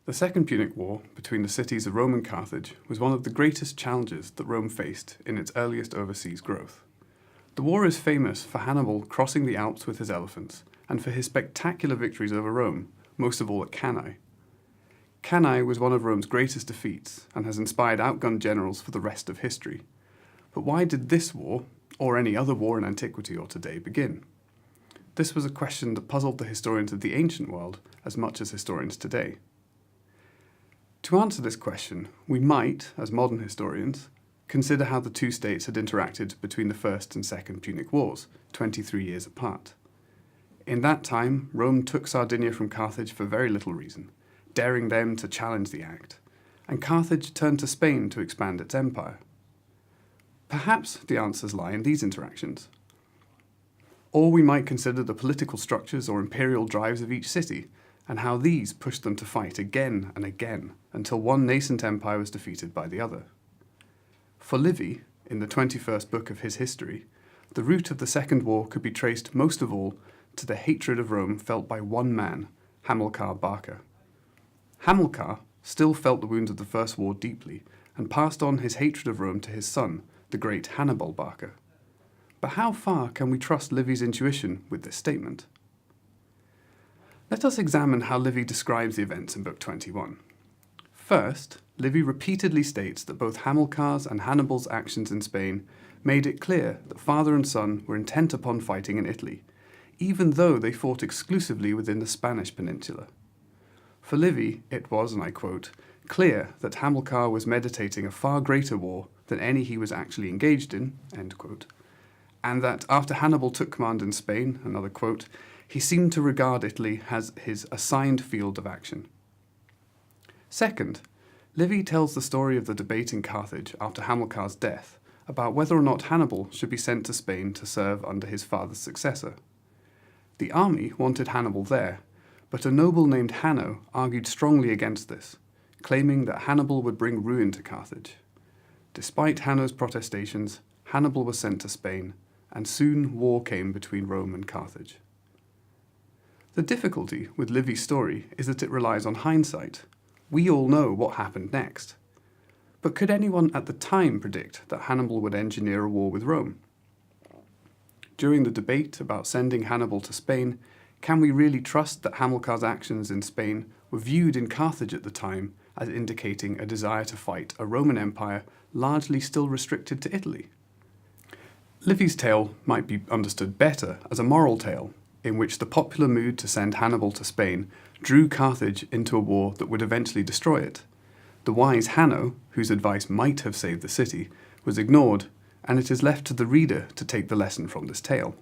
The Second Punic War between the cities of Rome and Carthage was one of the greatest challenges that Rome faced in its earliest overseas growth. The war is famous for Hannibal crossing the Alps with his elephants and for his spectacular victories over Rome, most of all at Cannae. Cannae was one of Rome's greatest defeats and has inspired outgunned generals for the rest of history. But why did this war, or any other war in antiquity or today, begin? This was a question that puzzled the historians of the ancient world as much as historians today. To answer this question, we might, as modern historians, consider how the two states had interacted between the First and Second Punic Wars, 23 years apart. In that time, Rome took Sardinia from Carthage for very little reason, daring them to challenge the act, and Carthage turned to Spain to expand its empire. Perhaps the answers lie in these interactions. Or we might consider the political structures or imperial drives of each city, and how these pushed them to fight again and again until one nascent empire was defeated by the other. For Livy, in the 21st book of his history, the root of the Second War could be traced most of all to the hatred of Rome felt by one man, Hamilcar Barca. Hamilcar still felt the wounds of the First War deeply and passed on his hatred of Rome to his son, the great Hannibal Barca. But how far can we trust Livy's intuition with this statement? Let us examine how Livy describes the events in Book 21. First, Livy repeatedly states that both Hamilcar's and Hannibal's actions in Spain made it clear that father and son were intent upon fighting in Italy, even though they fought exclusively within the Spanish peninsula. For Livy, it was, and I quote, clear that Hamilcar was meditating a far greater war than any he was actually engaged in, end quote, and that after Hannibal took command in Spain, another quote, he seemed to regard Italy as his assigned field of action. Second, Livy tells the story of the debate in Carthage after Hamilcar's death about whether or not Hannibal should be sent to Spain to serve under his father's successor. The army wanted Hannibal there, but a noble named Hanno argued strongly against this, claiming that Hannibal would bring ruin to Carthage. Despite Hanno's protestations, Hannibal was sent to Spain, and soon war came between Rome and Carthage. The difficulty with Livy's story is that it relies on hindsight. We all know what happened next. But could anyone at the time predict that Hannibal would engineer a war with Rome? During the debate about sending Hannibal to Spain, can we really trust that Hamilcar's actions in Spain were viewed in Carthage at the time as indicating a desire to fight a Roman Empire largely still restricted to Italy? Livy's tale might be understood better as a moral tale, in which the popular mood to send Hannibal to Spain drew Carthage into a war that would eventually destroy it. The wise Hanno, whose advice might have saved the city, was ignored, and it is left to the reader to take the lesson from this tale.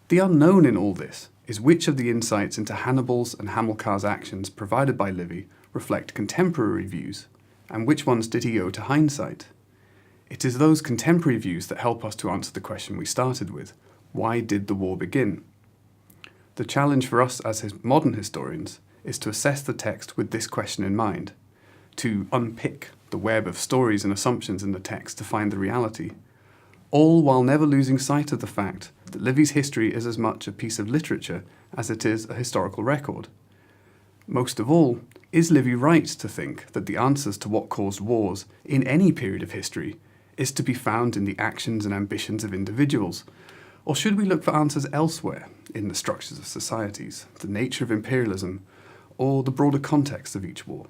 The unknown in all this is which of the insights into Hannibal's and Hamilcar's actions provided by Livy reflect contemporary views, and which ones did he owe to hindsight. It is those contemporary views that help us to answer the question we started with: why did the war begin? The challenge for us as modern historians is to assess the text with this question in mind, to unpick the web of stories and assumptions in the text to find the reality, all while never losing sight of the fact that Livy's history is as much a piece of literature as it is a historical record. Most of all, is Livy right to think that the answers to what caused wars in any period of history is to be found in the actions and ambitions of individuals? Or should we look for answers elsewhere, in the structures of societies, the nature of imperialism, or the broader context of each war?